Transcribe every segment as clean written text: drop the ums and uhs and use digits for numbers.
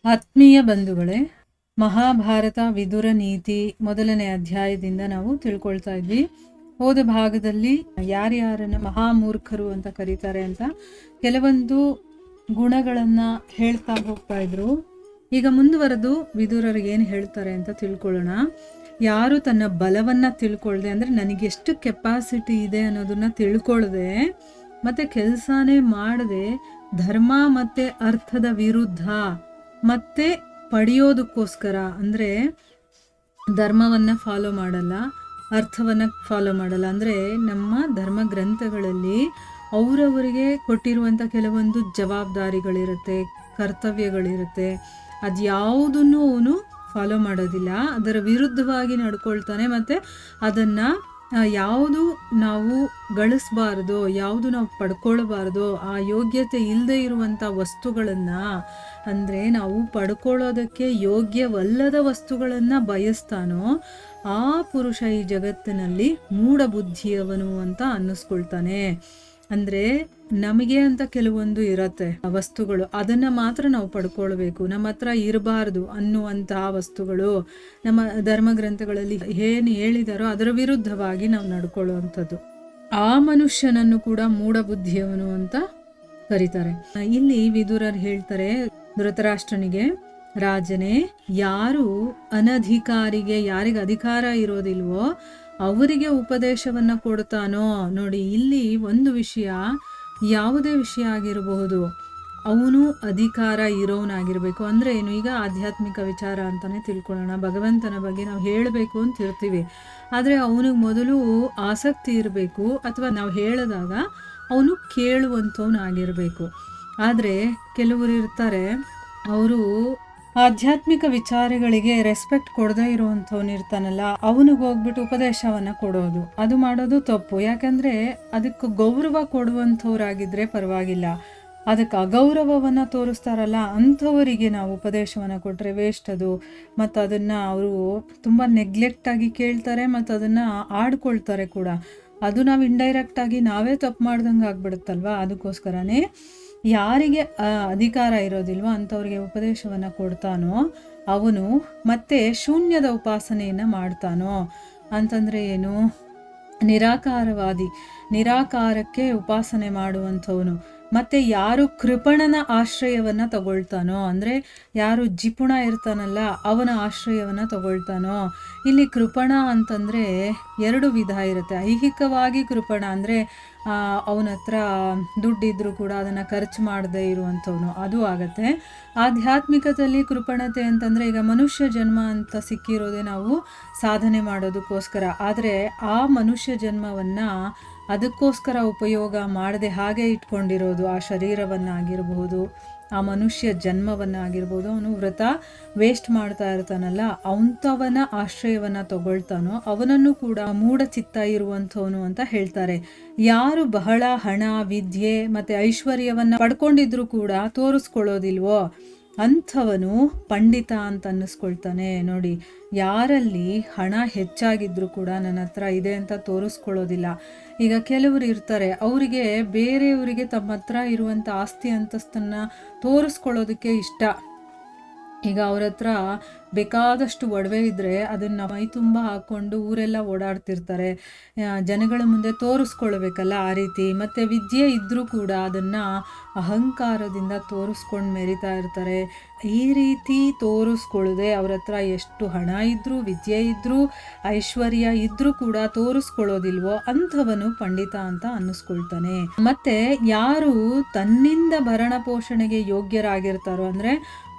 ಆತ್ಮೀಯ ಬಂಧುಗಳೇ, ಮಹಾಭಾರತ ವಿದುರ ನೀತಿ ಮೊದಲನೇ ಅಧ್ಯಾಯದಿಂದ ನಾವು ತಿಳ್ಕೊಳ್ತಾ ಇದ್ವಿ. ಹೋದ ಭಾಗದಲ್ಲಿ ಯಾರ್ಯಾರನ್ನ ಮಹಾಮೂರ್ಖರು ಅಂತ ಕರೀತಾರೆ ಅಂತ ಕೆಲವೊಂದು ಗುಣಗಳನ್ನ ಹೇಳ್ತಾ ಹೋಗ್ತಾ ಇದ್ರು. ಈಗ ಮುಂದುವರೆದು ವಿದುರರಿಗೆ ಏನು ಹೇಳ್ತಾರೆ ಅಂತ ತಿಳ್ಕೊಳ್ಳೋಣ. ಯಾರು ತನ್ನ ಬಲವನ್ನ ತಿಳ್ಕೊಳ್ದೆ, ಅಂದ್ರೆ ನನಗೆಷ್ಟು ಕೆಪಾಸಿಟಿ ಇದೆ ಅನ್ನೋದನ್ನ ತಿಳ್ಕೊಳ್ದೆ ಮತ್ತೆ ಕೆಲಸನೇ ಮಾಡದೆ ಧರ್ಮ ಮತ್ತೆ ಅರ್ಥದ ವಿರುದ್ಧ ಮತ್ತೆ ಪಡೆಯೋದಕ್ಕೋಸ್ಕರ, ಅಂದರೆ ಧರ್ಮವನ್ನು ಫಾಲೋ ಮಾಡಲ್ಲ, ಅರ್ಥವನ್ನು ಫಾಲೋ ಮಾಡಲ್ಲ. ಅಂದರೆ ನಮ್ಮ ಧರ್ಮ ಗ್ರಂಥಗಳಲ್ಲಿ ಅವರವರಿಗೆ ಕೊಟ್ಟಿರುವಂಥ ಕೆಲವೊಂದು ಜವಾಬ್ದಾರಿಗಳಿರುತ್ತೆ, ಕರ್ತವ್ಯಗಳಿರುತ್ತೆ. ಅದು ಯಾವುದನ್ನು ಅವನು ಫಾಲೋ ಮಾಡೋದಿಲ್ಲ, ಅದರ ವಿರುದ್ಧವಾಗಿ ನಡ್ಕೊಳ್ತಾನೆ. ಮತ್ತು ಅದನ್ನು ಯಾವುದು ನಾವು ಗಳಿಸಬಾರ್ದೋ, ಯಾವುದು ನಾವು ಪಡ್ಕೊಳ್ಬಾರ್ದೋ, ಆ ಯೋಗ್ಯತೆ ಇಲ್ಲದೆ ಇರುವಂಥ ವಸ್ತುಗಳನ್ನು, ಅಂದರೆ ನಾವು ಪಡ್ಕೊಳ್ಳೋದಕ್ಕೆ ಯೋಗ್ಯವಲ್ಲದ ವಸ್ತುಗಳನ್ನು ಬಯಸ್ತಾನೋ ಆ ಪುರುಷ ಈ ಜಗತ್ತಿನಲ್ಲಿ ಮೂಢ ಬುದ್ಧಿಯವನು ಅಂತ ಅನ್ನಿಸ್ಕೊಳ್ತಾನೆ. ಅಂದರೆ ನಮಗೆ ಅಂತ ಕೆಲವೊಂದು ಇರತ್ತೆ ವಸ್ತುಗಳು, ಅದನ್ನು ಮಾತ್ರ ನಾವು ಪಡ್ಕೊಳ್ಬೇಕು, ನಮ್ಮ ಹತ್ರ ಇರಬಾರ್ದು ಅನ್ನುವಂತಹ ವಸ್ತುಗಳು ನಮ್ಮ ಧರ್ಮಗ್ರಂಥಗಳಲ್ಲಿ ಏನು ಹೇಳಿದಾರೋ ಅದರ ವಿರುದ್ಧವಾಗಿ ನಾವು ನಡ್ಕೊಳ್ಳುವಂಥದ್ದು. ಆ ಮನುಷ್ಯನನ್ನು ಕೂಡ ಮೂಢ ಬುದ್ಧಿಯವನು ಅಂತ ಕರೀತಾರೆ. ಇಲ್ಲಿ ವಿದುರರು ಹೇಳ್ತಾರೆ ಧೃತರಾಷ್ಟ್ರನಿಗೆ, ರಾಜನೇ, ಯಾರು ಅನಧಿಕಾರಿಗೆ, ಯಾರಿಗೆ ಅಧಿಕಾರ ಇರೋದಿಲ್ವೋ ಅವರಿಗೆ ಉಪದೇಶವನ್ನ ಕೊಡ್ತಾನೋ. ನೋಡಿ, ಇಲ್ಲಿ ಒಂದು ವಿಷಯ, ಯಾವುದೇ ವಿಷಯ ಆಗಿರಬಹುದು, ಅವನು ಅಧಿಕಾರ ಇರೋನಾಗಿರ್ಬೇಕು. ಅಂದ್ರೆ ಏನು, ಈಗ ಆಧ್ಯಾತ್ಮಿಕ ವಿಚಾರ ಅಂತಾನೆ ತಿಳ್ಕೊಳ್ಳೋಣ. ಭಗವಂತನ ಬಗ್ಗೆ ನಾವು ಹೇಳಬೇಕು ಅಂತ ಇರ್ತೀವಿ, ಆದರೆ ಅವನಿಗೆ ಮೊದಲು ಆಸಕ್ತಿ ಇರಬೇಕು, ಅಥವಾ ನಾವು ಹೇಳಿದಾಗ ಅವನು ಕೇಳುವಂಥವನಾಗಿರ್ಬೇಕು. ಆದರೆ ಕೆಲವರು ಇರ್ತಾರೆ, ಅವರು ಆಧ್ಯಾತ್ಮಿಕ ವಿಚಾರಗಳಿಗೆ ರೆಸ್ಪೆಕ್ಟ್ ಕೊಡದೇ ಇರುವಂಥವ್ನು ಇರ್ತಾನಲ್ಲ, ಅವನಿಗೆ ಹೋಗ್ಬಿಟ್ಟು ಉಪದೇಶವನ್ನು ಕೊಡೋದು, ಅದು ಮಾಡೋದು ತಪ್ಪು. ಯಾಕಂದರೆ ಅದಕ್ಕೆ ಗೌರವ ಕೊಡುವಂಥವ್ರಾಗಿದ್ದರೆ ಪರವಾಗಿಲ್ಲ, ಅದಕ್ಕೆ ಅಗೌರವವನ್ನು ತೋರಿಸ್ತಾರಲ್ಲ ಅಂಥವರಿಗೆ ನಾವು ಉಪದೇಶವನ್ನು ಕೊಟ್ಟರೆ ವೇಸ್ಟ್ ಅದು. ಮತ್ತು ಅದನ್ನು ಅವರು ತುಂಬ ನೆಗ್ಲೆಕ್ಟಾಗಿ ಕೇಳ್ತಾರೆ ಮತ್ತು ಅದನ್ನು ಆಡ್ಕೊಳ್ತಾರೆ ಕೂಡ. ಅದು ನಾವು ಇಂಡೈರೆಕ್ಟಾಗಿ ನಾವೇ ತಪ್ಪು ಮಾಡ್ದಂಗೆ ಆಗ್ಬಿಡುತ್ತಲ್ವ. ಅದಕ್ಕೋಸ್ಕರನೇ ಯಾರಿಗೆ ಅಧಿಕಾರ ಇರೋದಿಲ್ವೋ ಅಂಥವ್ರಿಗೆ ಉಪದೇಶವನ್ನು ಕೊಡ್ತಾನೋ ಅವನು ಮತ್ತೆ ಶೂನ್ಯದ ಉಪಾಸನೆಯನ್ನು ಮಾಡ್ತಾನೋ. ಅಂತಂದರೆ ಏನು, ನಿರಾಕಾರವಾದಿ, ನಿರಾಕಾರಕ್ಕೆ ಉಪಾಸನೆ ಮಾಡುವಂಥವನು. ಮತ್ತು ಯಾರು ಕೃಪಣನ ಆಶ್ರಯವನ್ನು ತಗೊಳ್ತಾನೋ, ಅಂದರೆ ಯಾರು ಜಿಪುಣ ಇರ್ತಾನಲ್ಲ ಅವನ ಆಶ್ರಯವನ್ನು ತಗೊಳ್ತಾನೋ. ಇಲ್ಲಿ ಕೃಪಣ ಅಂತಂದರೆ ಎರಡು ವಿಧ ಇರುತ್ತೆ. ಐಹಿಕವಾಗಿ ಕೃಪಣ ಅಂದರೆ ಅವನ ಹತ್ರ ದುಡ್ಡಿದ್ರೂ ಕೂಡ ಅದನ್ನು ಖರ್ಚು ಮಾಡದೇ ಇರುವಂಥವನು, ಅದು ಆಗತ್ತೆ. ಆಧ್ಯಾತ್ಮಿಕದಲ್ಲಿ ಕೃಪಣತೆ ಅಂತಂದರೆ, ಈಗ ಮನುಷ್ಯ ಜನ್ಮ ಅಂತ ಸಿಕ್ಕಿರೋದೇ ನಾವು ಸಾಧನೆ ಮಾಡೋದಕ್ಕೋಸ್ಕರ. ಆದರೆ ಆ ಮನುಷ್ಯ ಜನ್ಮವನ್ನು ಅದಕ್ಕೋಸ್ಕರ ಉಪಯೋಗ ಮಾಡದೆ ಹಾಗೆ ಇಟ್ಕೊಂಡಿರೋದು, ಆ ಶರೀರವನ್ನಾಗಿರ್ಬಹುದು, ಆ ಮನುಷ್ಯ ಜನ್ಮವನ್ನಾಗಿರ್ಬೋದು, ಅವನು ವ್ರತ ವೇಸ್ಟ್ ಮಾಡ್ತಾ ಇರ್ತಾನಲ್ಲ, ಅಂಥವನ ಆಶ್ರಯವನ್ನು ತಗೊಳ್ತಾನೋ ಅವನನ್ನು ಕೂಡ ಮೂಢ ಚಿತ್ತ ಇರುವಂಥವನು ಅಂತ ಹೇಳ್ತಾರೆ. ಯಾರು ಬಹಳ ಹಣ, ವಿದ್ಯೆ ಮತ್ತು ಐಶ್ವರ್ಯವನ್ನು ಪಡ್ಕೊಂಡಿದ್ರು ಕೂಡ ತೋರಿಸ್ಕೊಳ್ಳೋದಿಲ್ವೋ ಅಂಥವನು ಪಂಡಿತ ಅಂತ ಅನ್ನಿಸ್ಕೊಳ್ತಾನೆ. ನೋಡಿ, ಯಾರಲ್ಲಿ ಹಣ ಹೆಚ್ಚಾಗಿದ್ರೂ ಕೂಡ ನನ್ನ ಹತ್ರ ಇದೆ ಅಂತ ತೋರಿಸ್ಕೊಳ್ಳೋದಿಲ್ಲ. ಈಗ ಕೆಲವರು ಇರ್ತಾರೆ, ಅವರಿಗೆ ಬೇರೆಯವರಿಗೆ ತಮ್ಮ ಹತ್ರ ಇರುವಂಥ ಆಸ್ತಿ ಅಂತಸ್ತನ್ನು ತೋರಿಸ್ಕೊಳ್ಳೋದಕ್ಕೆ ಇಷ್ಟ. ಈಗ ಅವ್ರ ಹತ್ರ ಬೇಕಾದಷ್ಟು ಒಡವೆ ಇದ್ದರೆ ಅದನ್ನು ಮೈ ತುಂಬ ಹಾಕ್ಕೊಂಡು ಊರೆಲ್ಲ ಓಡಾಡ್ತಿರ್ತಾರೆ, ಜನಗಳ ಮುಂದೆ ತೋರಿಸ್ಕೊಳ್ಬೇಕಲ್ಲ ಆ ರೀತಿ. ಮತ್ತು ವಿದ್ಯೆ ಇದ್ದರೂ ಕೂಡ ಅದನ್ನು ಅಹಂಕಾರದಿಂದ ತೋರಿಸ್ಕೊಂಡು ಮೆರಿತಾ ಇರ್ತಾರೆ. ಈ ರೀತಿ ತೋರಿಸ್ಕೊಳ್ಳದೆ ಅವ್ರ ಹತ್ರ ಎಷ್ಟು ಹಣ ಇದ್ದರೂ, ವಿದ್ಯೆ ಇದ್ದರೂ, ಐಶ್ವರ್ಯ ಇದ್ದರೂ ಕೂಡ ತೋರಿಸ್ಕೊಳ್ಳೋದಿಲ್ವೋ ಅಂಥವನು ಪಂಡಿತ ಅಂತ ಅನ್ನಿಸ್ಕೊಳ್ತಾನೆ. ಮತ್ತು ಯಾರು ತನ್ನಿಂದ ಭರಣ ಪೋಷಣೆಗೆ ಯೋಗ್ಯರಾಗಿರ್ತಾರೋ, ಅಂದರೆ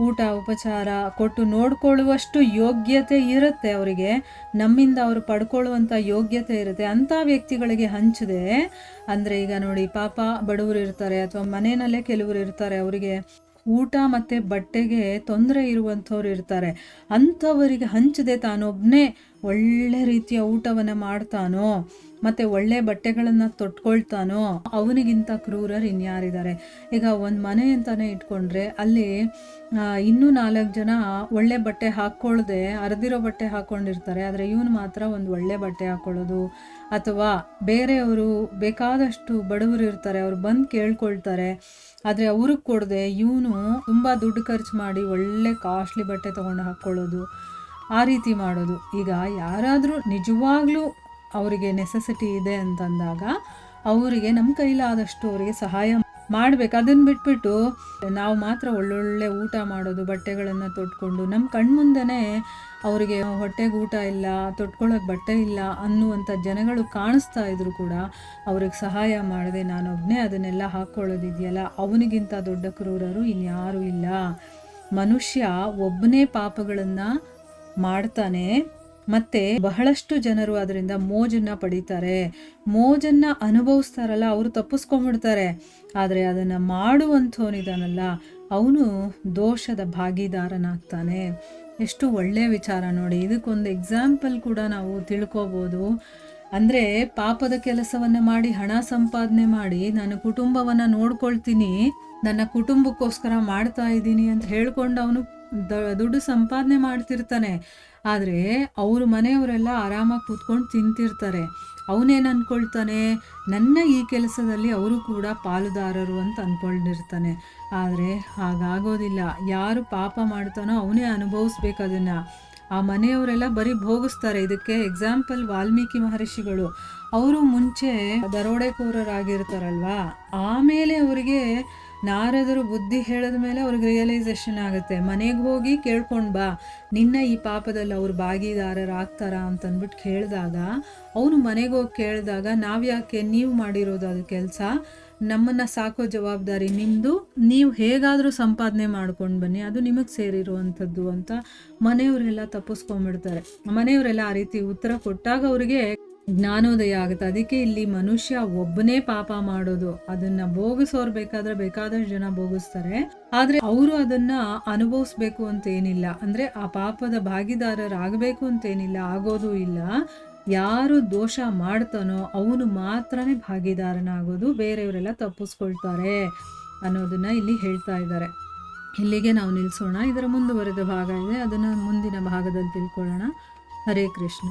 ಊಟ ಉಪಚಾರ ಕೊಟ್ಟು ನೋಡ್ಕೊಳ್ಳುವಷ್ಟು ಯೋಗ್ಯತೆ ಇರುತ್ತೆ ಅವರಿಗೆ, ನಮ್ಮಿಂದ ಅವರು ಪಡ್ಕೊಳ್ಳುವಂಥ ಯೋಗ್ಯತೆ ಇರುತ್ತೆ, ಅಂಥ ವ್ಯಕ್ತಿಗಳಿಗೆ ಹಂಚದೆ. ಅಂದರೆ ಈಗ ನೋಡಿ, ಪಾಪ ಬಡವರು ಇರ್ತಾರೆ ಅಥವಾ ಮನೆಯಲ್ಲೇ ಕೆಲವರು ಇರ್ತಾರೆ, ಅವರಿಗೆ ಊಟ ಮತ್ತು ಬಟ್ಟೆಗೆ ತೊಂದರೆ ಇರುವಂಥವ್ರು ಇರ್ತಾರೆ. ಅಂಥವರಿಗೆ ಹಂಚದೆ ತಾನೊಬ್ಬನೇ ಒಳ್ಳೆ ರೀತಿಯ ಊಟವನ್ನು ಮಾಡ್ತಾನೋ ಮತ್ತು ಒಳ್ಳೆ ಬಟ್ಟೆಗಳನ್ನು ತೊಟ್ಕೊಳ್ತಾನೋ ಅವನಿಗಿಂತ ಕ್ರೂರರು ಇನ್ಯಾರಿದ್ದಾರೆ. ಈಗ ಒಂದು ಮನೆ ಅಂತಲೇ ಇಟ್ಕೊಂಡ್ರೆ ಅಲ್ಲಿ ಇನ್ನೂ 4 ಜನ ಒಳ್ಳೆ ಬಟ್ಟೆ ಹಾಕ್ಕೊಳ್ಳದೆ ಹರಿದಿರೋ ಬಟ್ಟೆ ಹಾಕ್ಕೊಂಡಿರ್ತಾರೆ. ಆದರೆ ಇವನು ಮಾತ್ರ ಒಂದು ಒಳ್ಳೆ ಬಟ್ಟೆ ಹಾಕ್ಕೊಳ್ಳೋದು, ಅಥವಾ ಬೇರೆಯವರು ಬೇಕಾದಷ್ಟು ಬಡವರು ಇರ್ತಾರೆ, ಅವ್ರು ಬಂದು ಕೇಳ್ಕೊಳ್ತಾರೆ, ಆದರೆ ಅವ್ರಿಗೆ ಕೊಡದೆ ಇವನು ತುಂಬ ದುಡ್ಡು ಖರ್ಚು ಮಾಡಿ ಒಳ್ಳೆ ಕಾಸ್ಟ್ಲಿ ಬಟ್ಟೆ ತೊಗೊಂಡು ಹಾಕ್ಕೊಳ್ಳೋದು, ಆ ರೀತಿ ಮಾಡೋದು. ಈಗ ಯಾರಾದರೂ ನಿಜವಾಗ್ಲೂ ಅವರಿಗೆ ನೆಸೆಸಿಟಿ ಇದೆ ಅಂತಂದಾಗ ಅವರಿಗೆ ನಮ್ಮ ಕೈಲಾದಷ್ಟು ಅವರಿಗೆ ಸಹಾಯ ಮಾಡಬೇಕು. ಅದನ್ನು ಬಿಟ್ಬಿಟ್ಟು ನಾವು ಮಾತ್ರ ಒಳ್ಳೊಳ್ಳೆ ಊಟ ಮಾಡೋದು, ಬಟ್ಟೆಗಳನ್ನು ತೊಟ್ಕೊಂಡು ನಮ್ಮ ಕಣ್ಮುಂದೆನೇ ಅವರಿಗೆ ಹೊಟ್ಟೆಗೆ ಊಟ ಇಲ್ಲ, ತೊಟ್ಕೊಳ್ಳೋಕೆ ಬಟ್ಟೆ ಇಲ್ಲ ಅನ್ನುವಂಥ ಜನಗಳು ಕಾಣಿಸ್ತಾ ಇದ್ರು ಕೂಡ ಅವ್ರಿಗೆ ಸಹಾಯ ಮಾಡದೆ ನಾನೊಬ್ಬನೇ ಅದನ್ನೆಲ್ಲ ಹಾಕ್ಕೊಳ್ಳೋದಿದೆಯಲ್ಲ, ಅವನಿಗಿಂತ ದೊಡ್ಡ ಕ್ರೂರರು ಇನ್ಯಾರೂ ಇಲ್ಲ. ಮನುಷ್ಯ ಒಬ್ಬನೇ ಪಾಪಗಳನ್ನು ಮಾಡ್ತಾನೆ, ಮತ್ತು ಬಹಳಷ್ಟು ಜನರು ಅದರಿಂದ ಮೋಜನ್ನು ಪಡಿತಾರೆ. ಮೋಜನ್ನು ಅನುಭವಿಸ್ತಾರಲ್ಲ ಅವರು ತಪ್ಪಿಸ್ಕೊಂಡ್ಬಿಡ್ತಾರೆ. ಆದರೆ ಅದನ್ನು ಮಾಡುವಂಥವನಿದಾನಲ್ಲ ಅವನು ದೋಷದ ಭಾಗಿದಾರನಾಗ್ತಾನೆ. ಎಷ್ಟು ಒಳ್ಳೆಯ ವಿಚಾರ ನೋಡಿ. ಇದಕ್ಕೊಂದು ಎಕ್ಸಾಂಪಲ್ ಕೂಡ ನಾವು ತಿಳ್ಕೊಬೋದು. ಅಂದರೆ ಪಾಪದ ಕೆಲಸವನ್ನು ಮಾಡಿ ಹಣ ಸಂಪಾದನೆ ಮಾಡಿ ನಾನು ಕುಟುಂಬವನ್ನು ನೋಡ್ಕೊಳ್ತೀನಿ, ನನ್ನ ಕುಟುಂಬಕ್ಕೋಸ್ಕರ ಮಾಡ್ತಾ ಇದ್ದೀನಿ ಅಂತ ಹೇಳ್ಕೊಂಡು ಅವನು ದುಡ್ಡು ಸಂಪಾದನೆ ಮಾಡ್ತಿರ್ತಾನೆ. ಆದರೆ ಅವರು ಮನೆಯವರೆಲ್ಲ ಆರಾಮಾಗಿ ಕೂತ್ಕೊಂಡು ತಿಂತಿರ್ತಾರೆ. ಅವನೇನು ಅಂದ್ಕೊಳ್ತಾನೆ, ನನ್ನ ಈ ಕೆಲಸದಲ್ಲಿ ಅವರು ಕೂಡ ಪಾಲುದಾರರು ಅಂತ ಅಂದ್ಕೊಂಡಿರ್ತಾನೆ. ಆದರೆ ಹಾಗಾಗೋದಿಲ್ಲ. ಯಾರು ಪಾಪ ಮಾಡ್ತಾನೋ ಅವನೇ ಅನುಭವಿಸ್ಬೇಕು ಅದನ್ನು. ಆ ಮನೆಯವರೆಲ್ಲ ಬರೀ ಭೋಗಿಸ್ತಾರೆ. ಇದಕ್ಕೆ ಎಕ್ಸಾಂಪಲ್ ವಾಲ್ಮೀಕಿ ಮಹರ್ಷಿಗಳು. ಅವರು ಮುಂಚೆ ದರೋಡೆಕೋರರಾಗಿರ್ತಾರಲ್ವಾ, ಆಮೇಲೆ ಅವರಿಗೆ ನಾರದರು ಬುದ್ಧಿ ಹೇಳಿದ ಮೇಲೆ ಅವ್ರಿಗೆ ರಿಯಲೈಸೇಷನ್ ಆಗುತ್ತೆ. ಮನೆಗೆ ಹೋಗಿ ಕೇಳ್ಕೊಂಡು ಬಾ, ನಿನ್ನ ಈ ಪಾಪದಲ್ಲಿ ಅವ್ರು ಭಾಗಿದಾರರಾಗ್ತಾರ ಅಂತಂದ್ಬಿಟ್ಟು ಕೇಳಿದಾಗ ಅವನು ಮನೆಗೆ ಹೋಗಿ ಕೇಳಿದಾಗ ನಾವ್ಯಾಕೆ, ನೀವು ಮಾಡಿರೋದು ಅದು ಕೆಲಸ, ನಮ್ಮನ್ನು ಸಾಕೋ ಜವಾಬ್ದಾರಿ ನಿಮ್ಮದು, ನೀವು ಹೇಗಾದರೂ ಸಂಪಾದನೆ ಮಾಡ್ಕೊಂಡು ಬನ್ನಿ, ಅದು ನಿಮಗೆ ಸೇರಿರುವಂಥದ್ದು ಅಂತ ಮನೆಯವರೆಲ್ಲ ತಪ್ಪಿಸ್ಕೊಂಡ್ಬಿಡ್ತಾರೆ. ಮನೆಯವರೆಲ್ಲ ಆ ರೀತಿ ಉತ್ತರ ಕೊಟ್ಟಾಗ ಅವರಿಗೆ ಜ್ಞಾನೋದಯ ಆಗುತ್ತೆ. ಅದಕ್ಕೆ ಇಲ್ಲಿ ಮನುಷ್ಯ ಒಬ್ಬನೇ ಪಾಪ ಮಾಡೋದು, ಅದನ್ನ ಭೋಗಿಸೋರು ಬೇಕಾದಷ್ಟು ಜನ ಭೋಗಿಸ್ತಾರೆ, ಆದ್ರೆ ಅವರು ಅದನ್ನ ಅನುಭವಿಸ್ಬೇಕು ಅಂತ ಏನಿಲ್ಲ. ಅಂದ್ರೆ ಆ ಪಾಪದ ಭಾಗಿದಾರರಾಗಬೇಕು ಅಂತೇನಿಲ್ಲ, ಆಗೋದು ಇಲ್ಲ. ಯಾರು ದೋಷ ಮಾಡ್ತಾನೋ ಅವನು ಮಾತ್ರನೇ ಭಾಗಿದಾರನಾಗೋದು, ಬೇರೆಯವರೆಲ್ಲ ತಪ್ಪಿಸ್ಕೊಳ್ತಾರೆ ಅನ್ನೋದನ್ನ ಇಲ್ಲಿ ಹೇಳ್ತಾ ಇದ್ದಾರೆ. ಇಲ್ಲಿಗೆ ನಾವು ನಿಲ್ಲಿಸೋಣ. ಇದರ ಮುಂದುವರೆದ ಭಾಗ ಇದೆ, ಅದನ್ನು ಮುಂದಿನ ಭಾಗದಲ್ಲಿ ತಿಳ್ಕೊಳ್ಳೋಣ. ಹರೇ ಕೃಷ್ಣ.